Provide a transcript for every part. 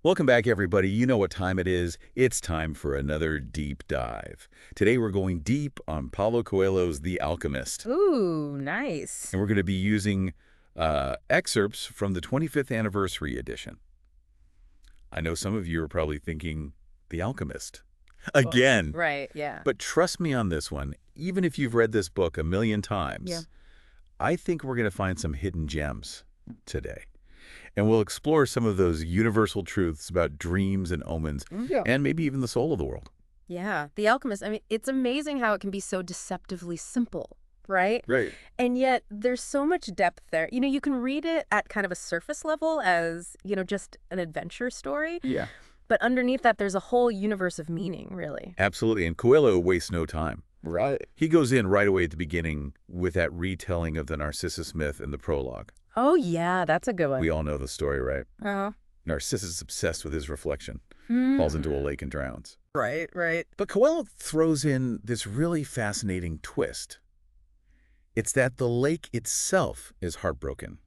Welcome back, everybody. You know what time it is. It's time for another deep dive. Today we're going deep on Paulo Coelho's The Alchemist. Ooh, nice. And we're going to be using excerpts from the 25th anniversary edition. I know some of you are probably thinking, The Alchemist. Again. Right, yeah. But trust me on this one, even if you've read this book a million times, Yeah. I think we're going to find some hidden gems today. And we'll explore some of those universal truths about dreams and omens, Yeah. and maybe even the soul of the world. Yeah, The Alchemist. I mean, it's amazing how it can be so deceptively simple, right? Right. And yet there's so much depth there. You can read it at kind of a surface level as, just an adventure story. Yeah. But underneath that, there's a whole universe of meaning, really. Absolutely. And Coelho wastes no time. Right. He goes in right away at the beginning with that retelling of the Narcissus myth in the prologue. Oh, yeah, that's a good one. We all know the story, right? Uh-huh. Narcissus is obsessed with his reflection, Mm. falls into a lake and drowns. Right, right. But Coelho throws in this really fascinating twist. It's that the lake itself is heartbroken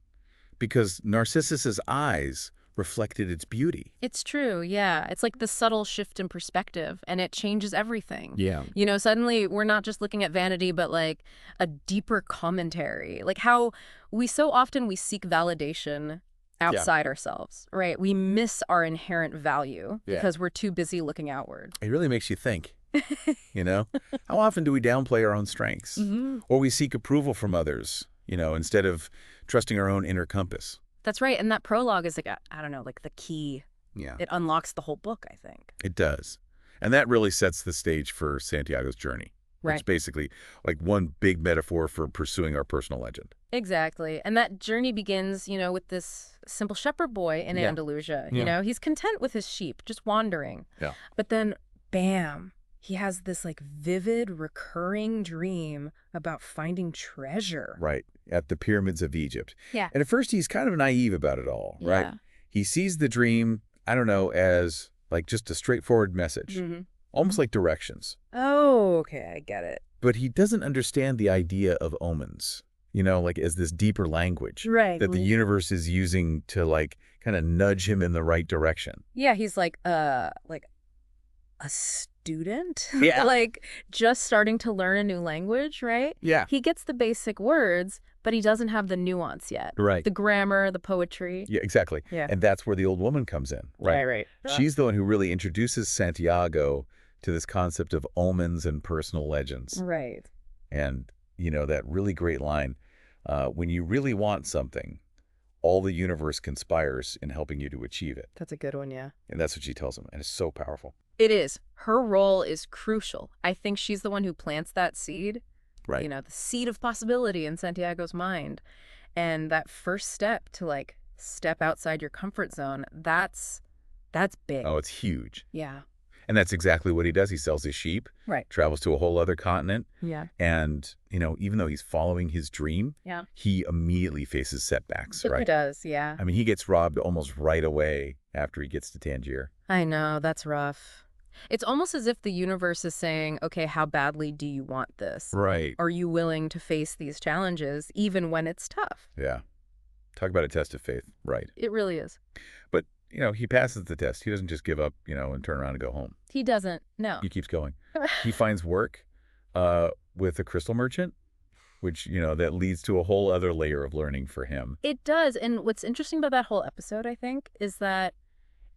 because Narcissus's eyes reflected its beauty. It's true, yeah. It's like the subtle shift in perspective, and it changes everything. Yeah. Suddenly we're not just looking at vanity, but like a deeper commentary. Like how we so often we seek validation outside ourselves, right? We miss our inherent value because we're too busy looking outward. It really makes you think, How often do we downplay our own strengths? Mm-hmm. Or we seek approval from others, instead of trusting our own inner compass? That's right. And that prologue is like, I don't know, like the key. Yeah. It unlocks the whole book, I think. It does. And that really sets the stage for Santiago's journey. Right. It's basically like one big metaphor for pursuing our personal legend. Exactly. And that journey begins, with this simple shepherd boy in Andalusia. He's content with his sheep, just wandering. Yeah. But then, bam, he has this like vivid, recurring dream about finding treasure. Right. At the pyramids of Egypt. Yeah. And at first he's kind of naive about it all, right? Yeah. He sees the dream, I don't know, as like just a straightforward message. Mm-hmm. Almost like directions. Oh, okay, I get it. But he doesn't understand the idea of omens, like as this deeper language Right. that the universe is using to like kind of nudge him in the right direction. Yeah, he's like a student? Yeah. Like just starting to learn a new language, right? Yeah. He gets the basic words, but he doesn't have the nuance yet. Right. The grammar, the poetry. Yeah, exactly. Yeah. And that's where the old woman comes in. Right. She's the one who really introduces Santiago to this concept of omens and personal legends. Right. And, that really great line, when you really want something, all the universe conspires in helping you to achieve it. That's a good one, yeah. And that's what she tells him. And it's so powerful. It is. Her role is crucial. I think she's the one who plants that seed. Right. The seed of possibility in Santiago's mind. And that first step to like step outside your comfort zone, that's big. Oh, it's huge. Yeah. And that's exactly what he does. He sells his sheep, Right. travels to a whole other continent. Yeah. And, even though he's following his dream, Yeah. he immediately faces setbacks, right? He does, yeah. I mean, he gets robbed almost right away after he gets to Tangier. I know, that's rough. It's almost as if the universe is saying, okay, how badly do you want this? Right. Are you willing to face these challenges even when it's tough? Yeah. Talk about a test of faith. Right. It really is. But, he passes the test. He doesn't just give up, and turn around and go home. He doesn't, no. He keeps going. He finds work with a crystal merchant, which, that leads to a whole other layer of learning for him. It does. And what's interesting about that whole episode, I think, is that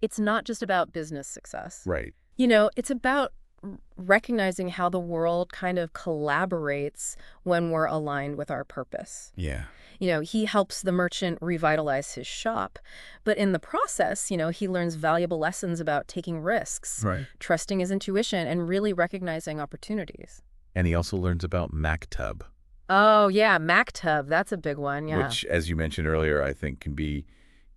it's not just about business success. Right. It's about recognizing how the world kind of collaborates when we're aligned with our purpose. Yeah. He helps the merchant revitalize his shop, but in the process, he learns valuable lessons about taking risks, Right. trusting his intuition, and really recognizing opportunities. And he also learns about Maktub, Oh, yeah, Maktub, that's a big one, yeah. which, as you mentioned earlier, I think can be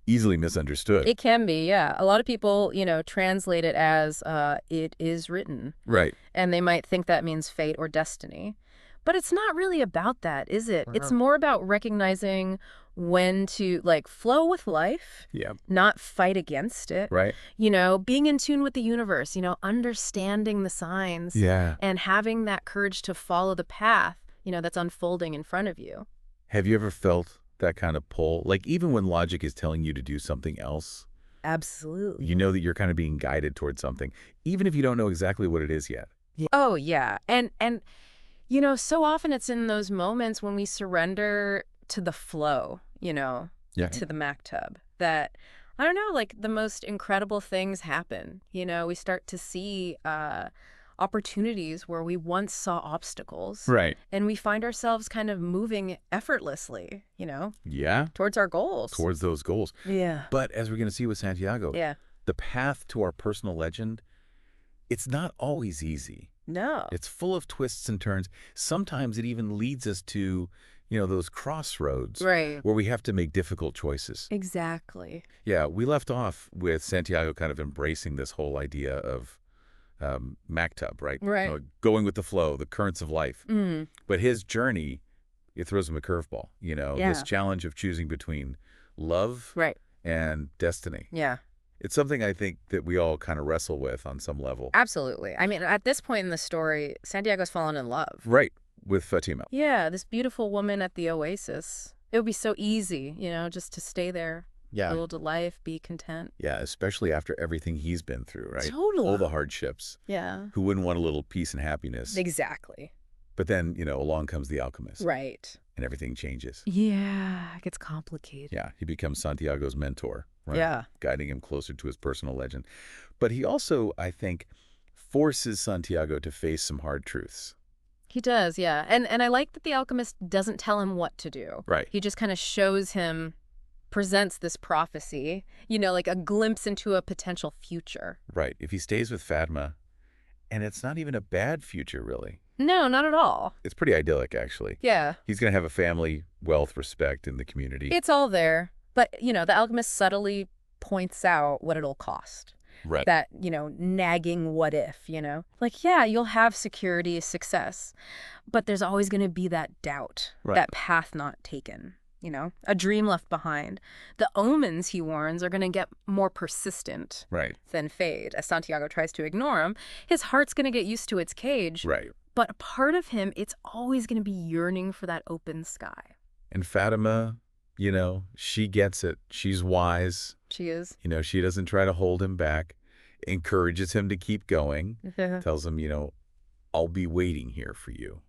easily misunderstood. It can be, yeah. A lot of people, translate it as it is written, Right. and they might think that means fate or destiny. But it's not really about that, is it? It's more about recognizing when to, like, flow with life, Yeah. not fight against it. Right. Being in tune with the universe, understanding the signs Yeah. and having that courage to follow the path, that's unfolding in front of you. Have you ever felt that kind of pull? Like even when logic is telling you to do something else, Absolutely. You know that you're kind of being guided towards something, even if you don't know exactly what it is yet. Yeah. Oh, yeah. And so often it's in those moments when we surrender to the flow, to the maktub, that, I don't know, like the most incredible things happen. We start to see opportunities where we once saw obstacles. Right. And we find ourselves kind of moving effortlessly, Yeah. towards our goals. Towards those goals. Yeah. But as we're going to see with Santiago, Yeah. the path to our personal legend, it's not always easy. No. It's full of twists and turns. Sometimes it even leads us to, those crossroads Right. where we have to make difficult choices. Exactly. Yeah, we left off with Santiago kind of embracing this whole idea of maktub, right? Right. Going with the flow, the currents of life. Mm. But his journey, it throws him a curveball, Yeah. this challenge of choosing between love Right. and destiny. Yeah. It's something I think that we all kind of wrestle with on some level. Absolutely. I mean, at this point in the story, Santiago's fallen in love. Right, with Fatima. Yeah, this beautiful woman at the oasis. It would be so easy, just to stay there, Yeah. build a life, be content. Yeah, especially after everything he's been through, right? Totally. All the hardships. Yeah. Who wouldn't want a little peace and happiness? Exactly. But then, along comes the alchemist. Right. And everything changes. Yeah, it gets complicated. Yeah, he becomes Santiago's mentor, right? Yeah. Guiding him closer to his personal legend. But he also, I think, forces Santiago to face some hard truths. He does, yeah. And I like that the alchemist doesn't tell him what to do. Right. He just kind of shows him, presents this prophecy, like a glimpse into a potential future. Right. If he stays with Fatima, and it's not even a bad future, really. No, not at all. It's pretty idyllic, actually. Yeah. He's going to have a family, wealth, respect in the community. It's all there. But, the alchemist subtly points out what it'll cost. Right. That, nagging what if, Like, yeah, you'll have security, success, but there's always going to be that doubt, Right. that path not taken, a dream left behind. The omens, he warns, are going to get more persistent Right. than fade. As Santiago tries to ignore him, his heart's going to get used to its cage. Right. But a part of him, it's always going to be yearning for that open sky. And Fatima, she gets it. She's wise. She is. She doesn't try to hold him back, encourages him to keep going, tells him, I'll be waiting here for you.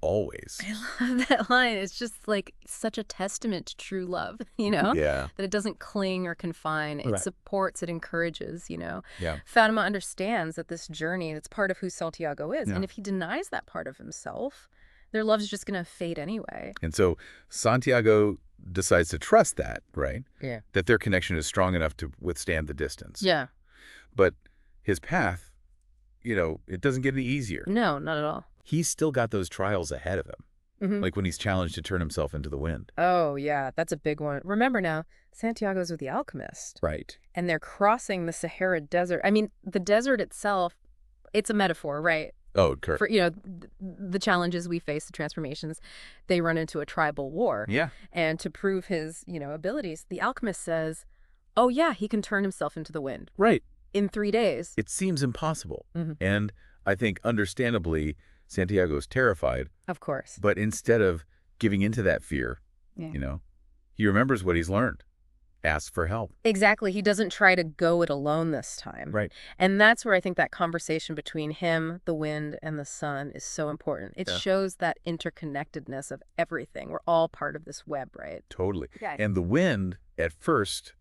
Always. I love that line. It's just like such a testament to true love, Yeah. That it doesn't cling or confine. It Right. supports, it encourages, Yeah. Fatima understands that this journey, it's part of who Santiago is. Yeah. And if he denies that part of himself, their love's just going to fade anyway. And so Santiago decides to trust that, right? Yeah. That their connection is strong enough to withstand the distance. Yeah. But his path, it doesn't get any easier. No, not at all. He's still got those trials ahead of him. Mhm. Like when he's challenged to turn himself into the wind. Oh, yeah. That's a big one. Remember now, Santiago's with the alchemist. Right. And they're crossing the Sahara Desert. I mean, the desert itself, it's a metaphor, right? Oh, correct. For, the challenges we face, the transformations, they run into a tribal war. Yeah. And to prove his, abilities, the alchemist says, oh, yeah, he can turn himself into the wind Right. in 3 days. It seems impossible. Mhm. And I think understandably, Santiago's terrified. Of course. But instead of giving into that fear, Yeah. He remembers what he's learned. Asks for help. Exactly. He doesn't try to go it alone this time. Right. And that's where I think that conversation between him, the wind, and the sun is so important. It shows that interconnectedness of everything. We're all part of this web, right? Totally. Yeah. And the wind, at first,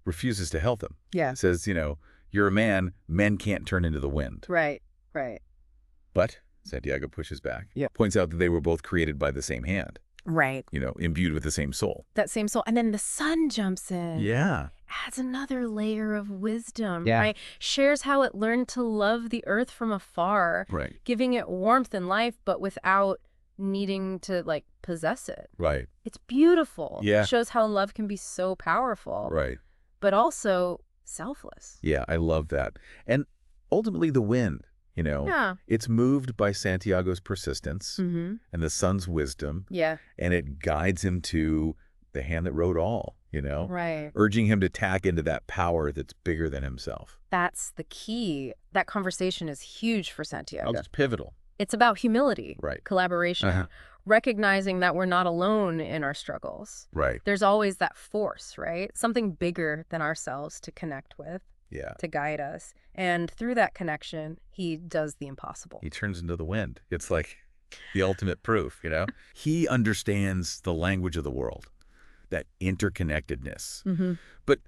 refuses to help him. Yeah. Says, you're a man, men can't turn into the wind. Right. Right. But Santiago pushes back. Yeah. Points out that they were both created by the same hand. Right. Imbued with the same soul. That same soul. And then the sun jumps in. Yeah. Adds another layer of wisdom, Yeah. right? Shares how it learned to love the earth from afar, Right. giving it warmth and life, but without needing to, possess it. Right. It's beautiful. Yeah. It shows how love can be so powerful, Right. but also selfless. Yeah, I love that. And ultimately the wind, Yeah. it's moved by Santiago's persistence Mm-hmm. and the sun's wisdom, Yeah. and it guides him to the hand that wrote all, Right. urging him to tack into that power that's bigger than himself. That's the key. That conversation is huge for Santiago. Oh, it's pivotal. It's about humility, Right. collaboration, Uh-huh. recognizing that we're not alone in our struggles. Right. There's always that force, right? Something bigger than ourselves to connect with, Yeah. to guide us. And through that connection, he does the impossible. He turns into the wind. It's like the ultimate proof, you know? He understands the language of the world, that interconnectedness. Mm-hmm. But,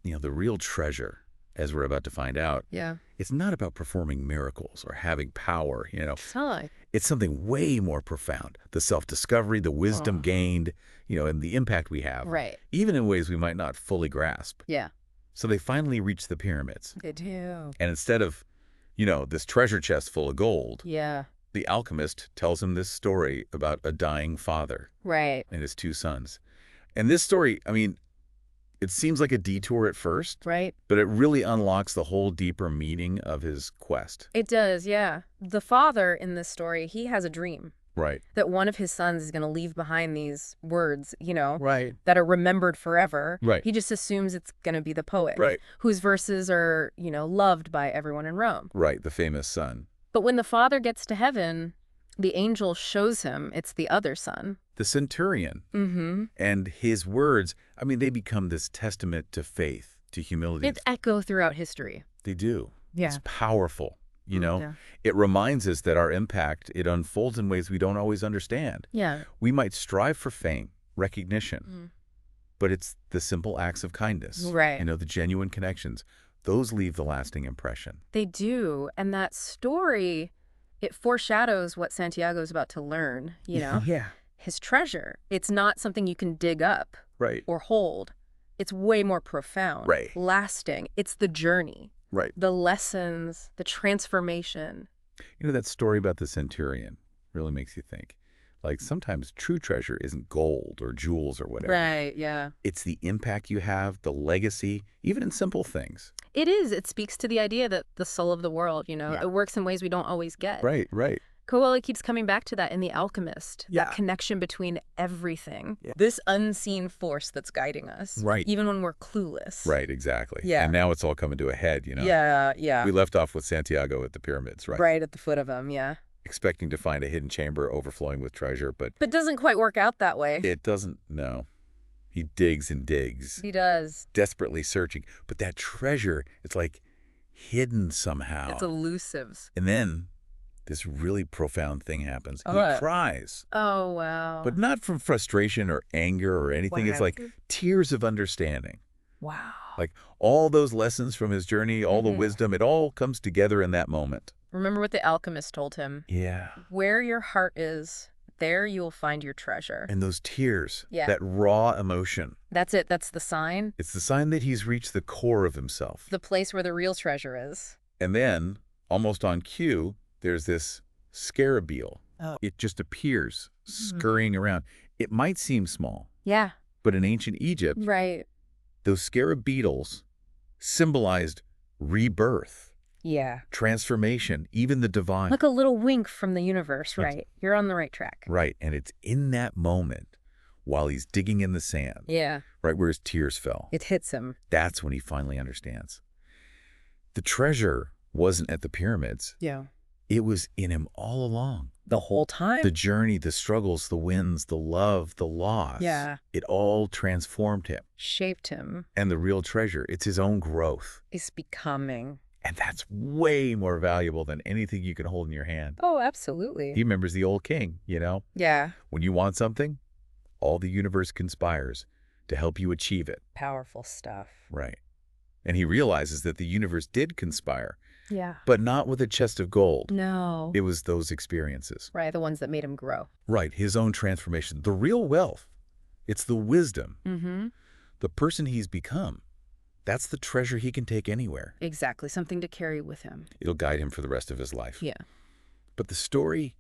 the real treasure, as we're about to find out, Yeah. it's not about performing miracles or having power, Totally. It's something way more profound. The self-discovery, the wisdom gained, and the impact we have. Right. Even in ways we might not fully grasp. Yeah. So they finally reach the pyramids. They do. And instead of, this treasure chest full of gold, Yeah. the alchemist tells him this story about a dying father Right. and his 2 sons. And this story, it seems like a detour at first, Right. but it really unlocks the whole deeper meaning of his quest. It does, yeah. The father in this story, he has a dream Right. that one of his sons is going to leave behind these words, Right. that are remembered forever. Right. He just assumes it's going to be the poet. Right. Whose verses are, loved by everyone in Rome. Right, the famous son. But when the father gets to heaven, the angel shows him it's the other son. The centurion. Mm-hmm. And his words, they become this testament to faith, to humility. It's echo throughout history. They do. Yeah. It's powerful, Yeah. It reminds us that our impact, it unfolds in ways we don't always understand. Yeah. We might strive for fame, recognition, but it's the simple acts of kindness. Right. The genuine connections. Those leave the lasting impression. They do. And that story, it foreshadows what Santiago's about to learn, Yeah. His treasure. It's not something you can dig up Right. or hold. It's way more profound. Right. Lasting. It's the journey. Right. The lessons, the transformation. That story about the centurion really makes you think. Like, sometimes true treasure isn't gold or jewels or whatever. Right, yeah. It's the impact you have, the legacy, even in simple things. It is. It speaks to the idea that the soul of the world, Yeah. it works in ways we don't always get. Right, right. Coelho keeps coming back to that in The Alchemist. Yeah. That connection between everything. Yeah. This unseen force that's guiding us. Right. Even when we're clueless. Right, exactly. Yeah. And now it's all coming to a head, Yeah, yeah. We left off with Santiago at the pyramids, right? Right at the foot of them, yeah. Expecting to find a hidden chamber overflowing with treasure, but But doesn't quite work out that way. it doesn't, no. He digs and digs, He does. desperately searching. But that treasure, it's like hidden somehow. It's elusive. And then this really profound thing happens. He What? cries, Oh, wow. but not from frustration or anger or anything. It's like tears of understanding. Wow. Like all those lessons from his journey, all the Mhm. wisdom, it all comes together in that moment. Remember what the alchemist told him. Yeah. Where your heart is, there you will find your treasure. And those tears, Yeah. that raw emotion, That's it. That's the sign. it's the sign that he's reached the core of himself. The place where the real treasure is. And then, almost on cue, there's this scarab beetle. Oh. It just appears, scurrying around. It might seem small, Yeah. but in ancient Egypt, Right. those scarab beetles symbolized rebirth, Yeah. transformation, even the divine. Like a little wink from the universe, right? You're on the right track. Right, and it's in that moment, while he's digging in the sand, Yeah. right where his tears fell, It hits him. that's when he finally understands. The treasure wasn't at the pyramids. Yeah. It was in him all along. The whole time? The journey, the struggles, the wins, the love, the loss. Yeah. It all transformed him. Shaped him. And the real treasure, it's his own growth. Is becoming. And that's way more valuable than anything you can hold in your hand. Oh, absolutely. He remembers the old king, Yeah. When you want something, all the universe conspires to help you achieve it. Powerful stuff. Right. And he realizes that the universe did conspire, Yeah. but not with a chest of gold. No. It was those experiences. Right. The ones that made him grow. Right. His own transformation. The real wealth. It's the wisdom. Mm-hmm. The person he's become. That's the treasure he can take anywhere. Exactly. Something to carry with him. It'll guide him for the rest of his life. Yeah. But the story,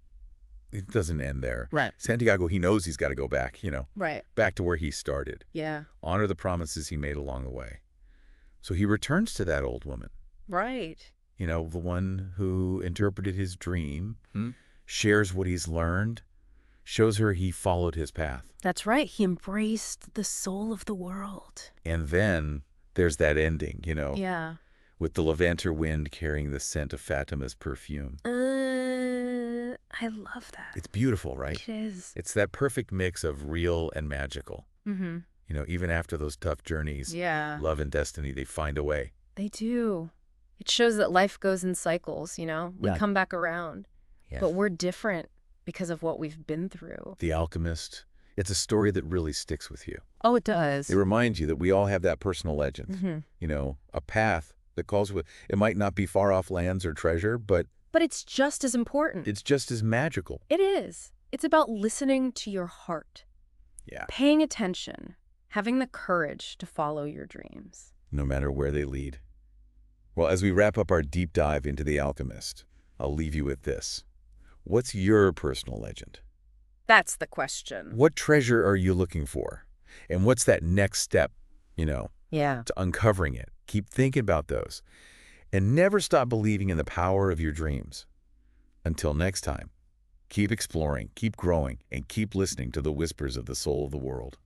it doesn't end there. Right. Santiago, he knows he's got to go back, Right. back to where he started. Yeah. Honor the promises he made along the way. So he returns to that old woman, Right. the one who interpreted his dream, shares what he's learned, shows her he followed his path. That's right. He embraced the soul of the world. And then there's that ending, Yeah. with the Levanter wind carrying the scent of Fatima's perfume. I love that. It's beautiful, right? It is. It's that perfect mix of real and magical. Mm-hmm. Even after those tough journeys, Yeah. love and destiny, they find a way. They do. It shows that life goes in cycles, We Yeah. come back around. Yeah. But we're different because of what we've been through. The Alchemist, it's a story that really sticks with you. Oh, it does. It reminds you that we all have that personal legend. Mm-hmm. A path that calls with, it might not be far off lands or treasure, but it's just as important. it's just as magical. It is. It's about listening to your heart. Yeah. Paying attention. Having the courage to follow your dreams. No matter where they lead. Well, as we wrap up our deep dive into The Alchemist, I'll leave you with this. What's your personal legend? That's the question. What treasure are you looking for? And what's that next step, Yeah. to uncovering it? Keep thinking about those. And never stop believing in the power of your dreams. Until next time, keep exploring, keep growing, and keep listening to the whispers of the soul of the world.